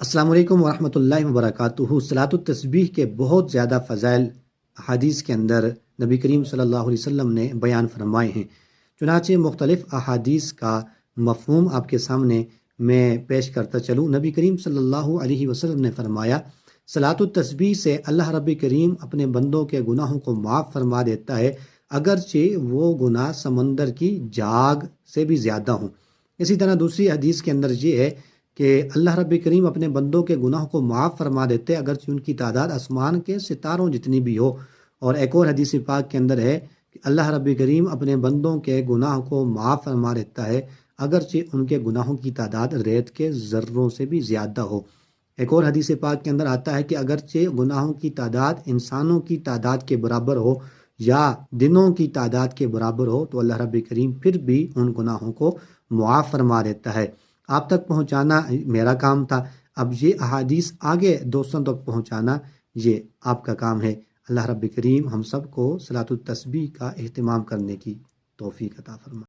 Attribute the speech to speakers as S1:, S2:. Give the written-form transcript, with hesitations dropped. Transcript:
S1: السلام علیکم ورحمۃ اللہ وبرکاتہ۔ صلاۃ التسبیح کے بہت زیادہ فضائل احادیث کے اندر نبی کریم صلی اللہ علیہ وسلم نے بیان فرمائے ہیں۔ چنانچہ مختلف احادیث کا مفہوم آپ کے سامنے میں پیش کرتا چلوں۔ نبی کریم صلی اللہ علیہ وسلم نے فرمایا، صلاۃ التسبیح سے اللہ رب کریم اپنے بندوں کے گناہوں کو معاف فرما دیتا ہے، اگرچہ وہ گناہ سمندر کی جاگ سے بھی زیادہ ہوں۔ اسی طرح دوسری حدیث کے اندر یہ ہے کہ اللہ رب کریم اپنے بندوں کے گناہوں کو معاف فرما دیتے ہیں، اگرچہ ان کی تعداد آسمان کے ستاروں جتنی بھی ہو۔ اور ایک اور حدیث پاک کے اندر ہے کہ اللہ رب کریم اپنے بندوں کے گناہوں کو معاف فرما دیتا ہے، اگرچہ ان کے گناہوں کی تعداد ریت کے ذروں سے بھی زیادہ ہو۔ ایک اور حدیث پاک کے اندر آتا ہے کہ اگرچہ گناہوں کی تعداد انسانوں کی تعداد کے برابر ہو یا دنوں کی تعداد کے برابر ہو، تو اللہ رب کریم پھر بھی ان گناہوں کو معاف فرما دیتا ہے۔ آپ تک پہنچانا میرا کام تھا، اب یہ احادیث آگے دوستوں تک پہنچانا یہ آپ کا کام ہے۔ اللہ رب کریم ہم سب کو صلاۃ التسبیح کا اہتمام کرنے کی توفیق عطا فرمائے۔